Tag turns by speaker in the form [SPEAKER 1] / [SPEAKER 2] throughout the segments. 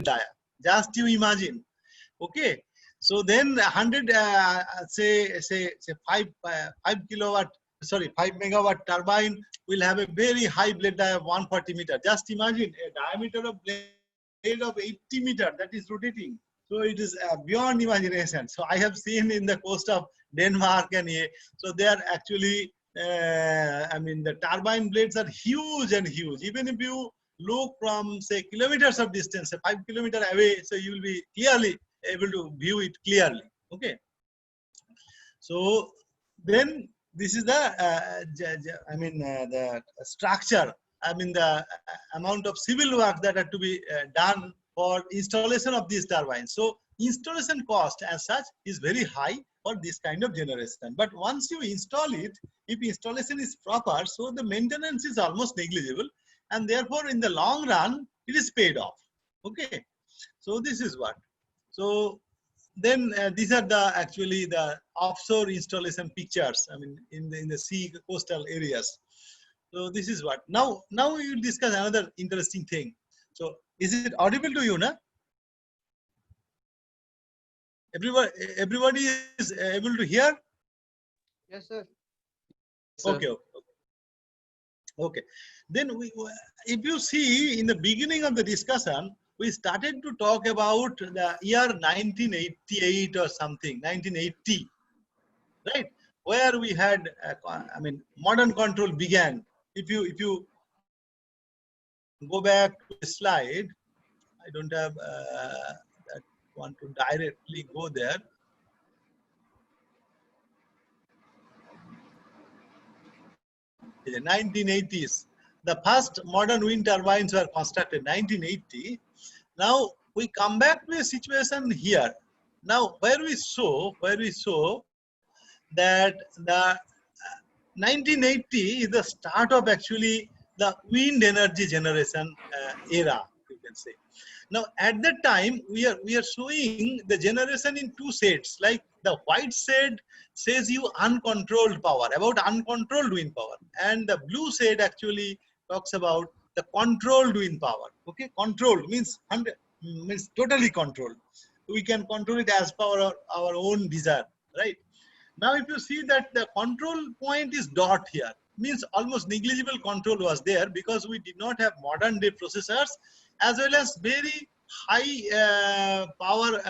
[SPEAKER 1] dia. Just you imagine. Okay. So then 100, say 5 kilowatt, sorry, 5 megawatt turbine will have a very high blade dia of 140 meter. Just imagine a diameter of blade of 80 meter that is rotating. So it is beyond imagination. So I have seen in the coast of Denmark and here. So they are actually, I mean, the turbine blades are huge and huge. Even if you look from say kilometers of distance, say 5 kilometers away, so you will be clearly able to view it clearly. Okay. So then this is the, I mean, the structure. I mean, the amount of civil work that had to be done for installation of these turbines. So installation cost as such is very high for this kind of generation. But once you install it, if installation is proper, so the maintenance is almost negligible, and therefore in the long run it is paid off. Okay. So this is what. So then these are the actually the offshore installation pictures. I mean, in the sea coastal areas. So this is what. Now we will discuss another interesting thing. So is it audible to you, na? Everybody is able to hear?
[SPEAKER 2] Yes, sir.
[SPEAKER 1] Okay. Okay. Then if you see in the beginning of the discussion, we started to talk about the year 1988 or something, 1980, right? Where we had, I mean, modern control began. If you go back to the slide, I don't have that want to directly go there. In the 1980s, the first modern wind turbines were constructed in 1980. Now we come back to a situation here. Now where we saw that the 1980 is the start of actually the wind energy generation era, you can say. Now at that time we are showing the generation in two sets. Like the white shade says you uncontrolled power, about uncontrolled wind power, and the blue shade actually talks about the controlled wind power. Okay, controlled means means totally controlled. We can control it as per our own desire, right? Now, if you see that the control point is dot here, means almost negligible control was there because we did not have modern day processors as well as very high power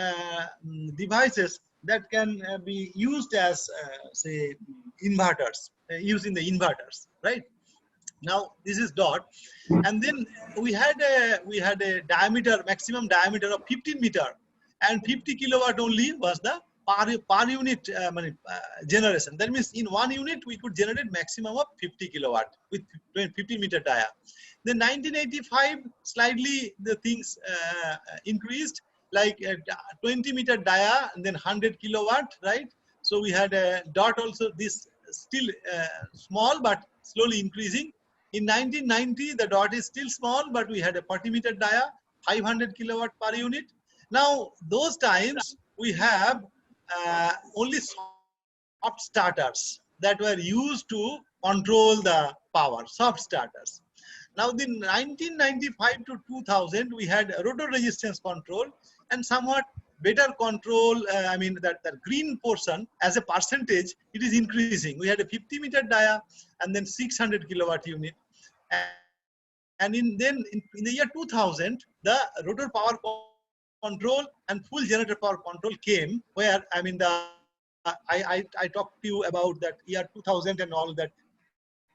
[SPEAKER 1] devices that can be used as say inverters, using the inverters, right? Now this is dot, and then we had a diameter, maximum diameter of 15 meter, and 50 kilowatt only was the per unit generation. That means in one unit we could generate maximum of 50 kilowatt with 50 meter dia. Then 1985 slightly the things increased, like 20 meter dia and then 100 kilowatt, right? So we had a dot also, this still small but slowly increasing. In 1990 the dot is still small, but we had a 40 meter dia, 500 kilowatt per unit. Now those times we have only soft starters that were used to control the power, soft starters. Now in 1995 to 2000 we had rotor resistance control and somewhat better control. I mean that green portion as a percentage, it is increasing. We had a 50 meter dia and then 600 kilowatt unit. And in the year 2000, the rotor power control and full generator power control came, where I mean I talked to you about that year 2000 and all that.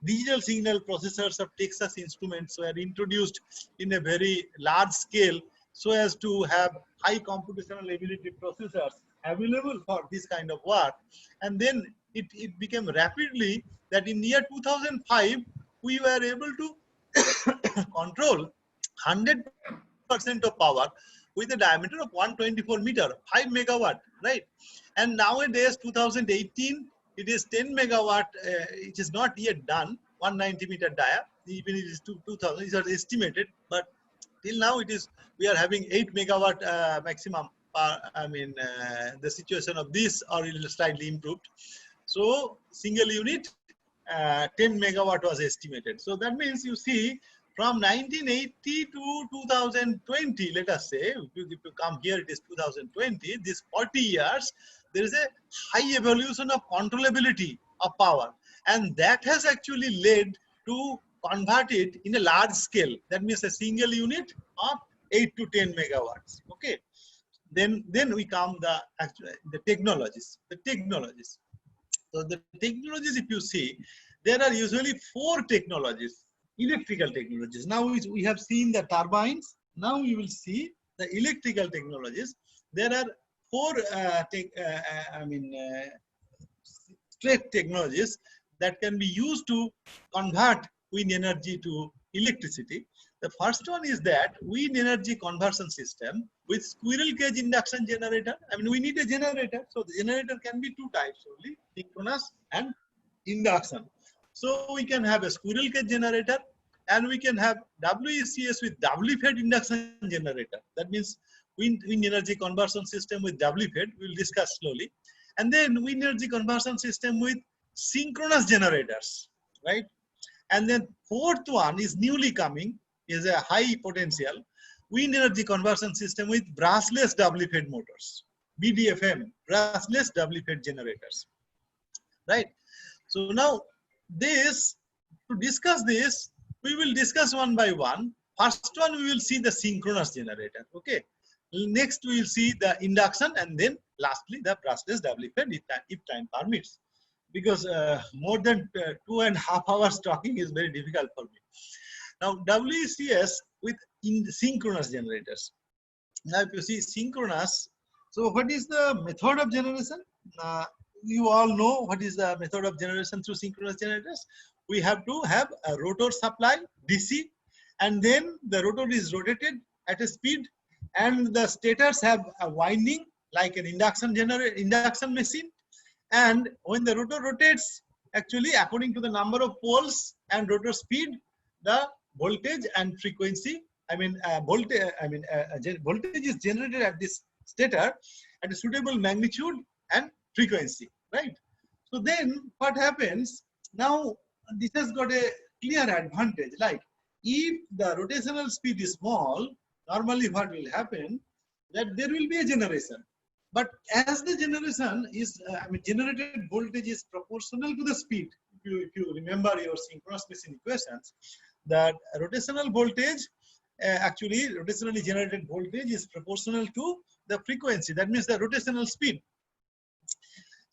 [SPEAKER 1] Digital signal processors of Texas Instruments were introduced in a very large scale so as to have high computational ability processors available for this kind of work. And then it became rapidly that in year 2005 we were able to control 100% of power with a diameter of 124 meter, 5 megawatt, right? And nowadays 2018 it is 10 megawatt. It is not yet done, 190 meter dia, even it is 2000, these are estimated, but till now it is, we are having 8 megawatt maximum. I mean the situation of this or it is slightly improved. So single unit 10 megawatt was estimated. So that means you see from 1980 to 2020, let us say, if you come here, it is 2020, this 40 years, there is a high evolution of controllability of power. And that has actually led to convert it in a large scale. That means a single unit of 8 to 10 megawatts. Okay. Then we come the technologies. The technologies. So the technologies, if you see, there are usually 4 technologies, electrical technologies. Now we have seen the turbines. Now we will see the electrical technologies. There are 4 straight technologies that can be used to convert wind energy to electricity. The first one is that wind energy conversion system with squirrel cage induction generator. I mean, we need a generator. So the generator can be 2 types only, synchronous and induction. So we can have a squirrel cage generator and we can have WECS with doubly-fed induction generator. That means wind energy conversion system with doubly-fed. We'll discuss slowly. And then wind energy conversion system with synchronous generators, right? And then 4th one is newly coming, is a high potential wind energy conversion system with brushless doubly-fed motors, BDFM, brushless doubly-fed generators, right? So now to discuss this, we will discuss one by one. First one, we will see the synchronous generator, okay? Next, we will see the induction, and then lastly, the brushless doubly-fed if time permits. Because more than 2.5 hours talking is very difficult for me. Now, WECS with synchronous generators. Now, if you see synchronous, so what is the method of generation? You all know what is the method of generation through synchronous generators. We have to have a rotor supply, DC, and then the rotor is rotated at a speed, and the stators have a winding like an induction machine. And when the rotor rotates, actually, according to the number of poles and rotor speed, the voltage and frequency, voltage is generated at this stator at a suitable magnitude and frequency, right? So then what happens? Now, this has got a clear advantage. Like, if the rotational speed is small, normally what will happen? That there will be a generation. But as the generation is, generated voltage is proportional to the speed. If you remember your synchronous machine equations, that rotational voltage, rotationally generated voltage is proportional to the frequency. That means the rotational speed.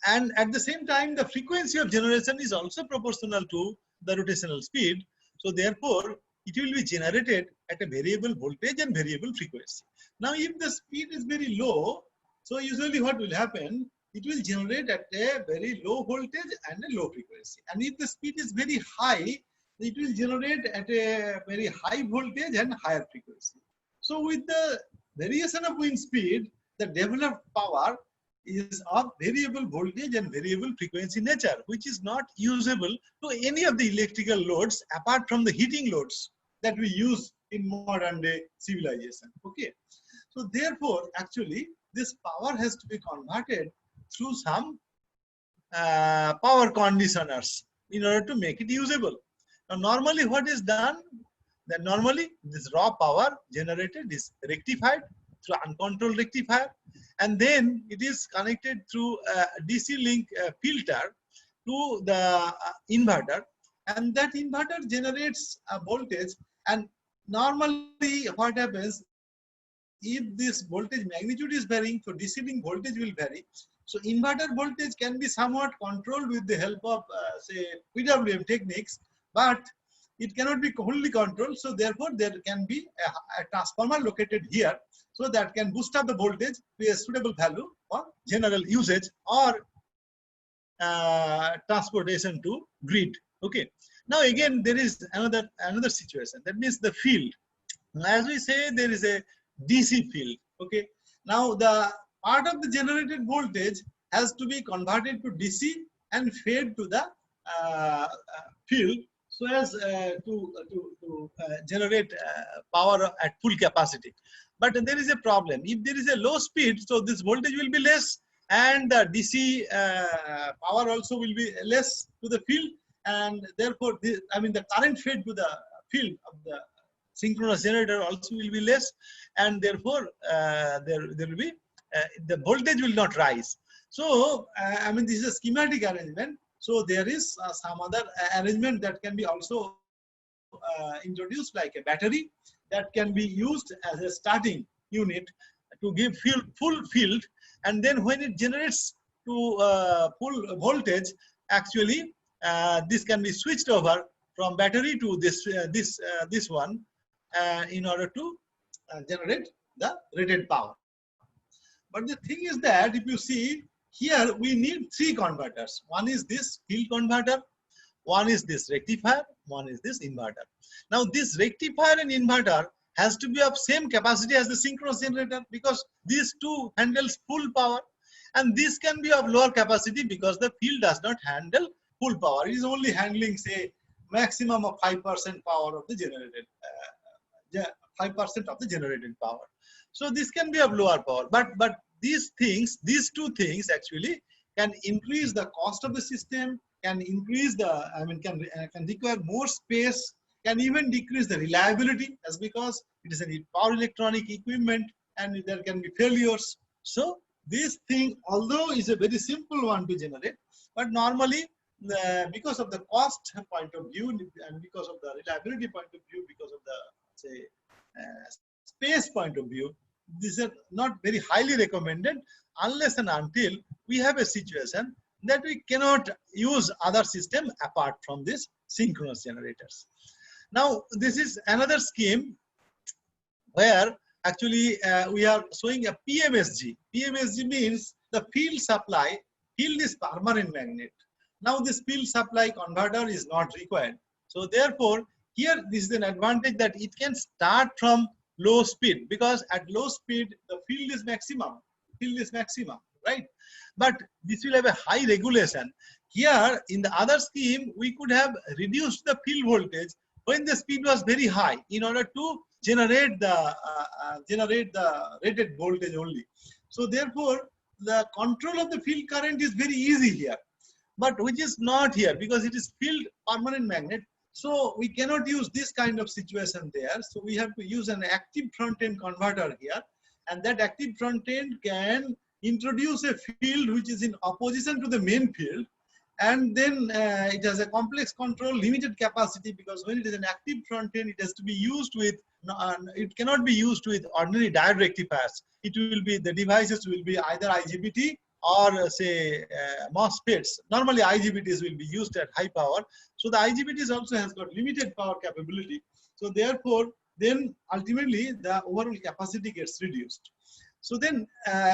[SPEAKER 1] And at the same time, the frequency of generation is also proportional to the rotational speed. So therefore, it will be generated at a variable voltage and variable frequency. Now, if the speed is very low, so usually what will happen, it will generate at a very low voltage and a low frequency. And if the speed is very high, it will generate at a very high voltage and higher frequency. So with the variation of wind speed, the developed power is of variable voltage and variable frequency nature, which is not usable to any of the electrical loads apart from the heating loads that we use in modern day civilization. Okay. So therefore, actually, this power has to be converted through some power conditioners in order to make it usable. Now, normally what is done? That normally this raw power generated is rectified through uncontrolled rectifier, and then it is connected through a DC link filter to the inverter, and that inverter generates a voltage. And normally what happens, if this voltage magnitude is varying, so DC link voltage will vary. So inverter voltage can be somewhat controlled with the help of say PWM techniques, but it cannot be wholly controlled. So therefore, there can be a transformer located here, so that can boost up the voltage to a suitable value for general usage or transportation to grid. Okay. Now again, there is another situation. That means the field. As we say, there is a DC field. Okay. Now the part of the generated voltage has to be converted to DC and fed to the field, so as to generate power at full capacity. But there is a problem. If there is a low speed, so this voltage will be less, and the DC power also will be less to the field, and therefore, the current fed to the field of the synchronous generator also will be less, and therefore there will be the voltage will not rise. So I mean, this is a schematic arrangement. So there is some other arrangement that can be also introduced, like a battery that can be used as a starting unit to give full field, and then when it generates to full voltage, actually this can be switched over from battery to this one in order to generate the rated power. But the thing is that if you see here, we need three converters. One is this field converter, one is this rectifier, one is this inverter. Now this rectifier and inverter has to be of same capacity as the synchronous generator, because these two handles full power, and this can be of lower capacity because the field does not handle full power. It is only handling, say, maximum of 5% power of the generated 5% of the generated power. So this can be of lower power, but these two things actually can increase the cost of the system, can increase the, I mean, can require more space, can even decrease the reliability, as because it is a power electronic equipment and there can be failures. So this thing, although is a very simple one to generate, but normally because of the cost point of view and because of the reliability point of view, because of the, say, space point of view, these are not very highly recommended unless and until we have a situation that we cannot use other system apart from these synchronous generators. Now this is another scheme where actually we are showing a PMSG. PMSG means the field supply. Field is permanent magnet. Now this field supply converter is not required. So therefore here this is an advantage that it can start from low speed, because at low speed the field is maximum. Field is maximum, right? But this will have a high regulation. Here in the other scheme, we could have reduced the field voltage when the speed was very high in order to generate the rated voltage only. So therefore, the control of the field current is very easy here, but which is not here because it is field permanent magnet. So we cannot use this kind of situation there. So we have to use an active front-end converter here, and that active front-end can introduce a field which is in opposition to the main field, and then it has a complex control, limited capacity, because when it is an active front-end, it has to be used with, it cannot be used with ordinary diode rectifiers. It will be, the devices will be either IGBT or say MOSFETs. Normally IGBTs will be used at high power. So the IGBTs also has got limited power capability. So therefore, then ultimately the overall capacity gets reduced. So then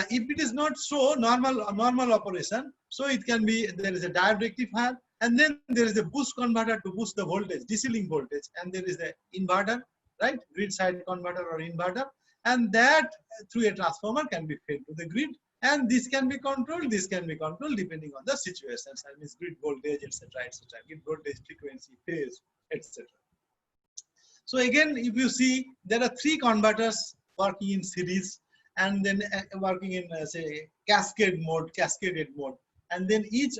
[SPEAKER 1] if it is not so normal operation, so it can be, there is a diode rectifier, and then there is a boost converter to boost the voltage, DC link voltage, and there is the inverter, right? Grid side converter or inverter, and that through a transformer can be fed to the grid. And this can be controlled, depending on the situations, I mean grid voltage, etc., grid voltage, frequency, phase, etc. So again, if you see, there are three converters working in series, and then working in say cascaded mode, and then each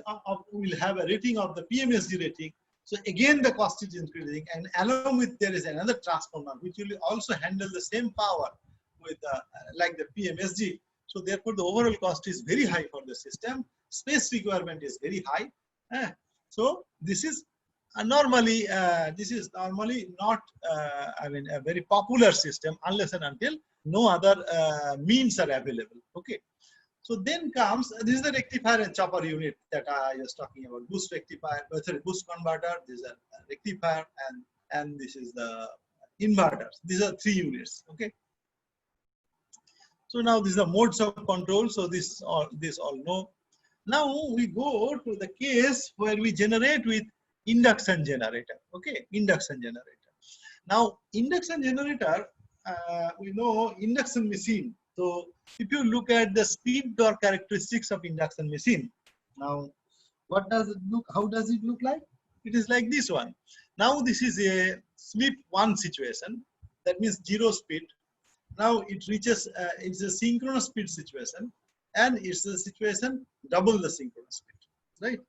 [SPEAKER 1] will have a rating of the PMSG rating. So again, the cost is increasing, and along with there is another transformer which will also handle the same power with like the PMSG. So therefore, the overall cost is very high for the system. Space requirement is very high. So this is normally not I mean a very popular system unless and until no other means are available. Okay. So then comes, this is the rectifier and chopper unit that I was talking about. Boost rectifier, sorry, boost converter. This is a rectifier, and this is the inverters. These are three units. Okay. So now these are modes of control. So this all know. Now we go to the case where we generate with induction generator. Okay, induction generator. Now induction generator, we know induction machine. So if you look at the speed torque characteristics of induction machine, now what does it look? How does it look like? It is like this one. Now this is a slip one situation. That means zero speed. Now it reaches, it's a synchronous speed situation, and it's a situation double the synchronous speed, right?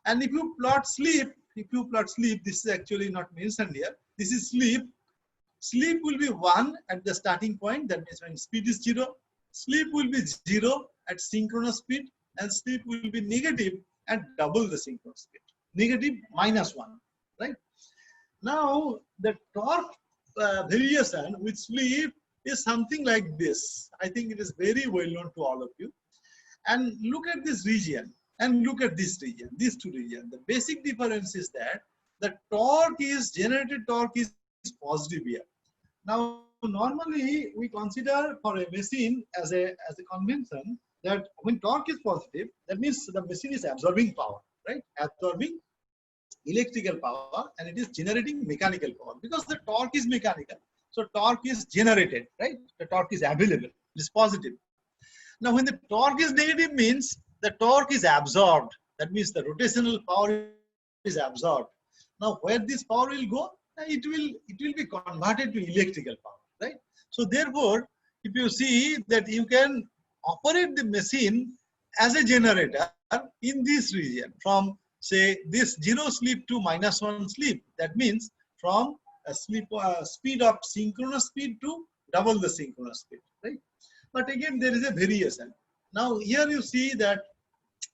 [SPEAKER 1] And if you plot slip, this is actually not mentioned here. This is slip. Sleep will be 1 at the starting point, that means when speed is 0. Sleep will be 0 at synchronous speed, and sleep will be negative at double the synchronous speed. Negative -1, right? Now, the torque variation with sleep is something like this. I think it is very well known to all of you. And look at this region and look at this region, these two regions. The basic difference is that the torque is, generated torque is positive here. Now, normally we consider for a machine as a convention that when torque is positive, that means the machine is absorbing power, right? Absorbing electrical power, and it is generating mechanical power because the torque is mechanical. So torque is generated, right? The torque is available, it is positive. Now, when the torque is negative means the torque is absorbed. That means the rotational power is absorbed. Now, where this power will go? It will be converted to electrical power, right? So therefore, if you see that you can operate the machine as a generator in this region from, say, this 0 sleep to -1 sleep. That means from a speed of synchronous speed to double the synchronous speed, right? But again, there is a variation. Now here you see that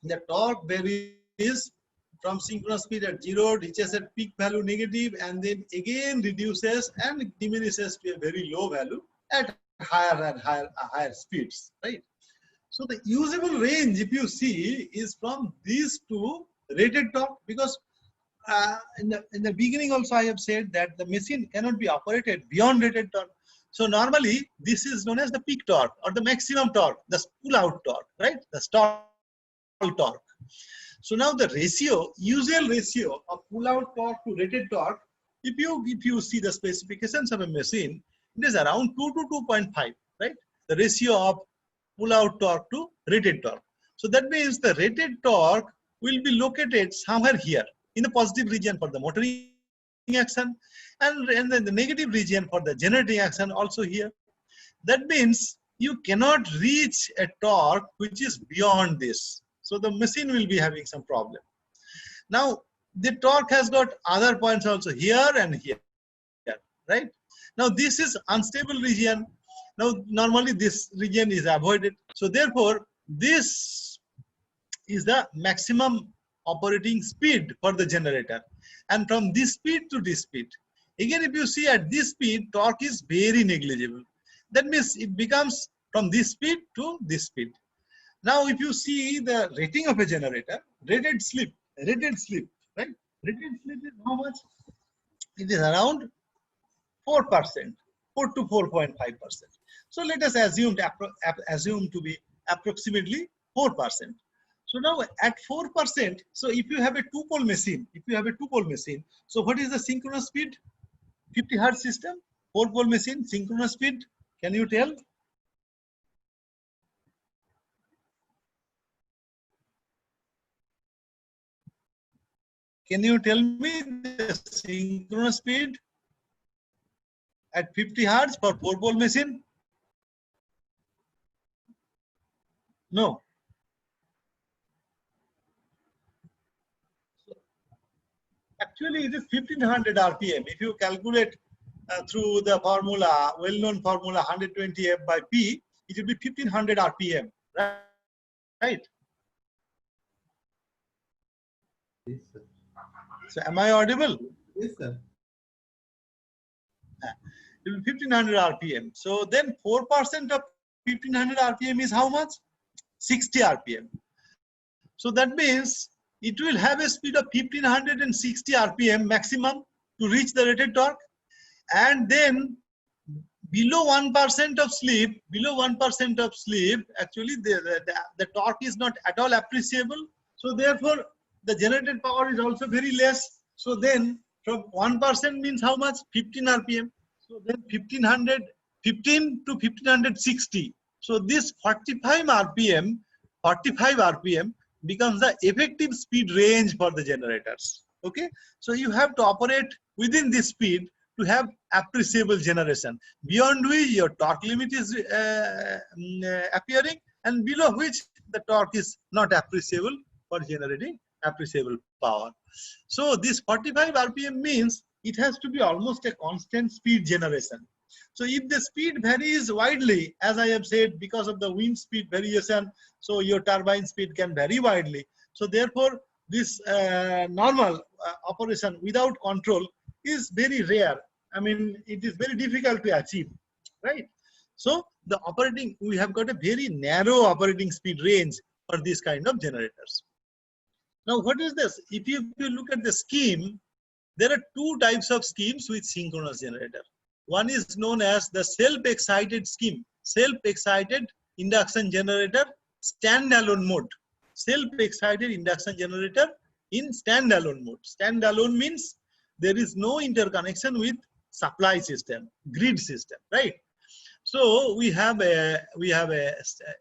[SPEAKER 1] the torque varies from synchronous speed at 0, reaches at peak value negative, and then again reduces and diminishes to a very low value at higher and higher speeds, right? So the usable range, if you see, is from these two rated torque, because in the beginning also I have said that the machine cannot be operated beyond rated torque. So normally this is known as the peak torque or the maximum torque, the pull-out torque, right? The stall torque. So now the ratio, usual ratio of pull-out torque to rated torque, if you see the specifications of a machine, it is around 2 to 2.5, right? The ratio of pull-out torque to rated torque. So that means the rated torque will be located somewhere here in the positive region for the motoring action, and then the negative region for the generating action also here. That means you cannot reach a torque which is beyond this. So the machine will be having some problem. Now the torque has got other points also here and here, right? Now this is unstable region. Now normally this region is avoided. So therefore this is the maximum operating speed for the generator, and from this speed to this speed, again if you see at this speed, torque is very negligible. That means it becomes from this speed to this speed. Now if you see the rating of a generator, rated sleep, right? Rated sleep is how much? It is around 4%, 4 to 4.5%. So let us assume to be approximately 4%. So now at 4%, so if you have a two-pole machine, so what is the synchronous speed? 50 Hertz system, 4-pole machine, synchronous speed, can you tell? Can you tell me the synchronous speed at 50 Hertz for 4-pole machine? No. Actually, it is 1500 RPM. If you calculate through the formula, well-known formula 120F by P, it will be 1500 RPM, right?
[SPEAKER 3] Yes, sir.
[SPEAKER 1] So am I audible?
[SPEAKER 3] Yes, sir.
[SPEAKER 1] It will be 1500 RPM. So then 4% of 1500 RPM is how much? 60 RPM. So that means it will have a speed of 1560 RPM maximum to reach the rated torque, and then below 1% of sleep, actually the torque is not at all appreciable. So therefore the generated power is also very less. So then from 1% means how much? 15 RPM. So then 15 to 1560. So this 45 RPM becomes the effective speed range for the generators. Okay, so you have to operate within this speed to have appreciable generation, beyond which your torque limit is appearing, and below which the torque is not appreciable for generating appreciable power. So this 45 RPM means it has to be almost a constant speed generation. So if the speed varies widely, as I have said, because of the wind speed variation, so your turbine speed can vary widely. So therefore, this normal operation without control is very rare. I mean, it is very difficult to achieve, right? So the operating, we have got a very narrow operating speed range for this kind of generators. Now, what is this? If you look at the scheme, there are two types of schemes with synchronous generator. One is known as the self-excited scheme, self-excited induction generator, standalone mode. Self-excited induction generator in standalone mode. Standalone means there is no interconnection with supply system, grid system, right? So we have a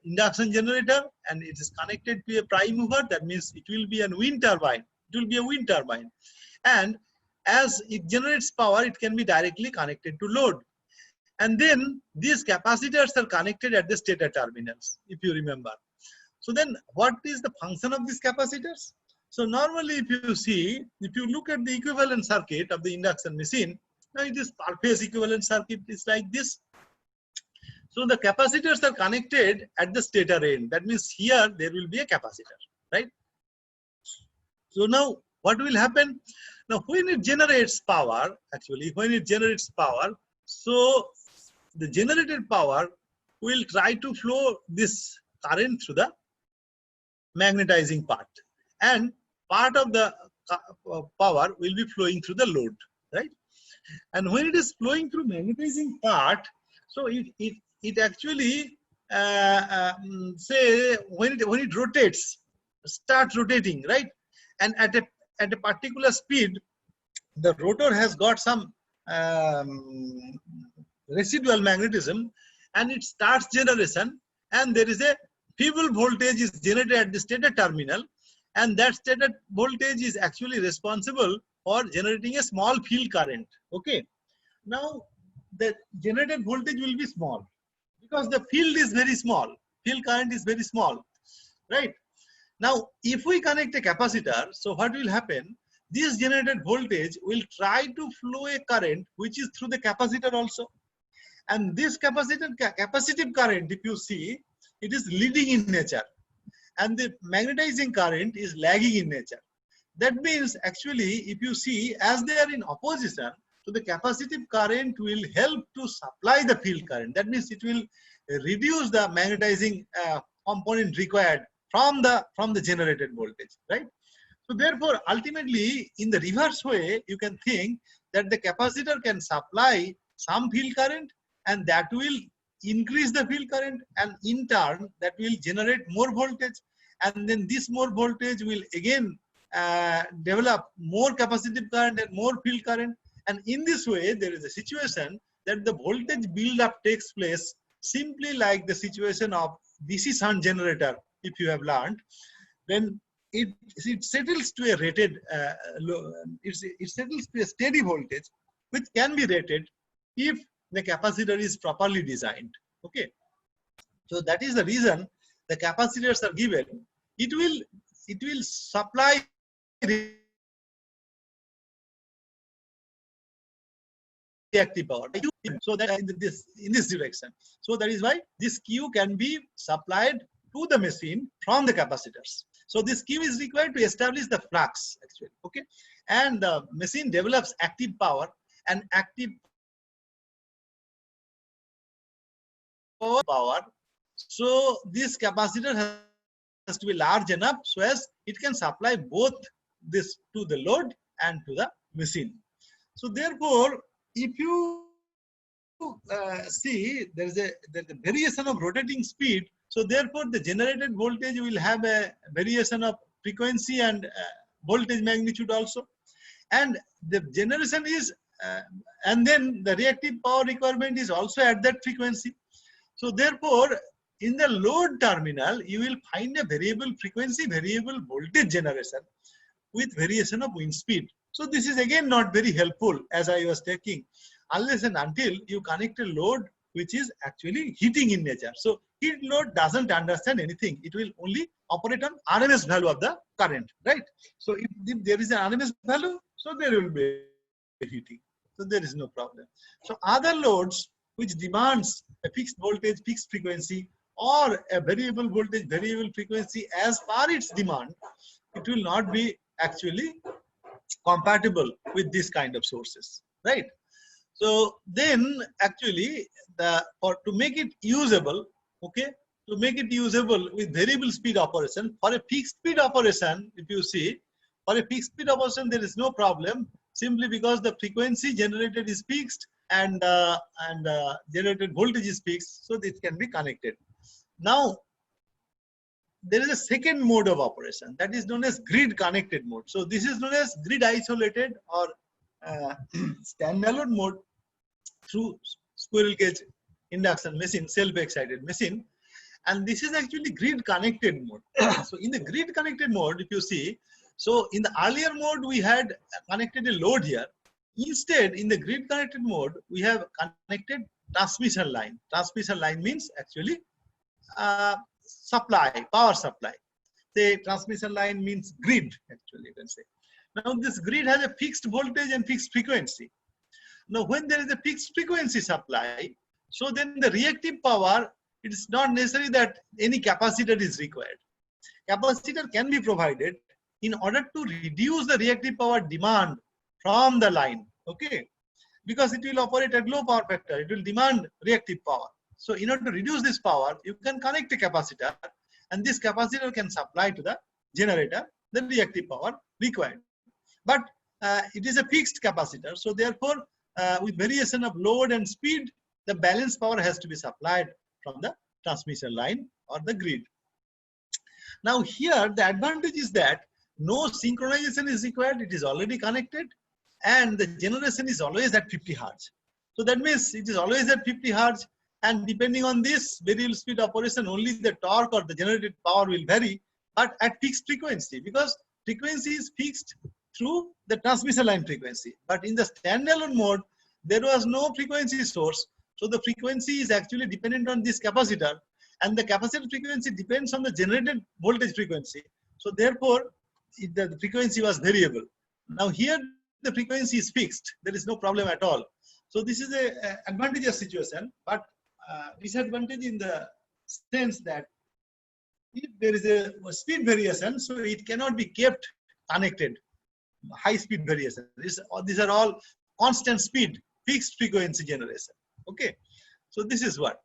[SPEAKER 1] induction generator, and it is connected to a prime mover. That means it will be a wind turbine. It will be a wind turbine, and as it generates power, it can be directly connected to load. And then these capacitors are connected at the stator terminals, if you remember. So then what is the function of these capacitors? So normally if you see, if you look at the equivalent circuit of the induction machine, now it is per phase equivalent circuit is like this. So the capacitors are connected at the stator end. That means here there will be a capacitor, right? So now what will happen? Now when it generates power, actually when it generates power, so the generated power will try to flow this current through the magnetizing part, and part of the power will be flowing through the load, right? And when it is flowing through magnetizing part, so it actually say when it rotates, starts rotating, right? And at a particular speed, the rotor has got some residual magnetism, and it starts generation, and there is a feeble voltage is generated at the stator terminal, and that stator voltage is actually responsible for generating a small field current. Okay, now the generated voltage will be small because the field is very small, field current is very small, right? Now if we connect a capacitor, so what will happen? This generated voltage will try to flow a current which is through the capacitor also, and this capacitive current, if you see, it is leading in nature, and the magnetizing current is lagging in nature. That means actually if you see, as they are in opposition, so the capacitive current will help to supply the field current. That means it will reduce the magnetizing component required from the generated voltage, right? So therefore ultimately in the reverse way, you can think that the capacitor can supply some field current, and that will increase the field current, and in turn that will generate more voltage, and then this more voltage will again develop more capacitive current and more field current, and in this way there is a situation that the voltage build up takes place simply like the situation of DC shunt generator. If you have learned, then it settles to a rated it settles to a steady voltage which can be rated if the capacitor is properly designed. Okay, so that is the reason the capacitors are given. It will supply reactive power, so that in this direction. So that is why this Q can be supplied to the machine from the capacitors. So this Q is required to establish the flux actually. Okay, and the machine develops active power, and active power. So this capacitor has to be large enough so as it can supply both this to the load and to the machine. So therefore, if you see, there is a variation of rotating speed. So therefore, the generated voltage will have a variation of frequency and voltage magnitude also, and the generation is and then the reactive power requirement is also at that frequency. So therefore, in the load terminal, you will find a variable frequency, variable voltage generation with variation of wind speed. So this is again not very helpful, as I was taking, unless and until you connect a load which is actually heating in nature. So heat load doesn't understand anything. It will only operate on RMS value of the current, right? So if there is an RMS value, so there will be heating. So there is no problem. So other loads which demands a fixed voltage, fixed frequency, or a variable voltage, variable frequency as per its demand, it will not be actually compatible with this kind of sources, right? So then actually to make it usable, okay, to make it usable with variable speed operation, for a fixed speed operation, if you see, for a fixed speed operation there is no problem, simply because the frequency generated is fixed and generated voltage is fixed, so this can be connected. Now there is a second mode of operation that is known as grid connected mode. So this is known as grid isolated or standalone mode through squirrel cage induction machine, self-excited machine, and this is actually grid connected mode. So in the grid connected mode, if you see, so in the earlier mode we had connected a load here. Instead, in the grid connected mode, we have connected transmission line. Transmission line means actually supply, power supply. Say transmission line means grid, actually you can say. Now this grid has a fixed voltage and fixed frequency. Now when there is a fixed frequency supply, so then the reactive power, it is not necessary that any capacitor is required. Capacitor can be provided in order to reduce the reactive power demand from the line, okay? Because it will operate at low power factor, it will demand reactive power. So in order to reduce this power, you can connect a capacitor, and this capacitor can supply to the generator the reactive power required. But it is a fixed capacitor, so therefore with variation of load and speed, the balance power has to be supplied from the transmission line or the grid. Now here the advantage is that no synchronization is required, it is already connected, and the generation is always at 50 Hertz. So that means it is always at 50 Hertz, and depending on this variable speed operation, only the torque or the generated power will vary, but at fixed frequency, because frequency is fixed through the transmission line frequency. But in the standalone mode, there was no frequency source, so the frequency is actually dependent on this capacitor, and the capacitor frequency depends on the generated voltage frequency. So therefore, the frequency was variable. Now here the frequency is fixed, there is no problem at all. So this is a advantageous situation, but disadvantage in the sense that if there is a speed variation, so it cannot be kept connected. High speed variation, these are all constant speed, fixed frequency generation, okay? So this is what.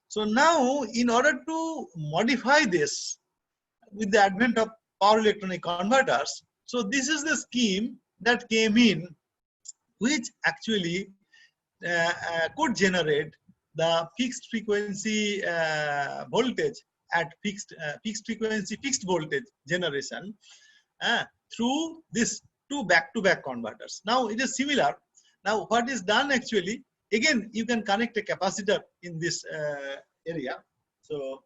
[SPEAKER 1] So now in order to modify this with the advent of power electronic converters, so this is the scheme that came in, which actually could generate the fixed frequency voltage at fixed frequency, fixed voltage generation through this two back-to-back converters. Now it is similar. Now what is done actually, again you can connect a capacitor in this area. So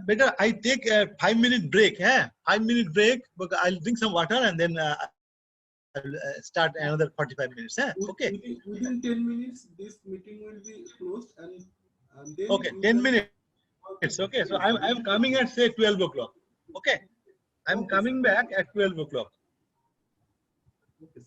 [SPEAKER 1] better I take a 5-minute break. 5-minute break, because I'll drink some water and then I'll start another 45 minutes. Okay.
[SPEAKER 3] Within 10 minutes, this meeting will be closed, and then
[SPEAKER 1] okay, 10 minutes. Okay, so I'm coming at say 12 o'clock. Okay, I'm coming back at 12 o'clock.
[SPEAKER 3] Okay.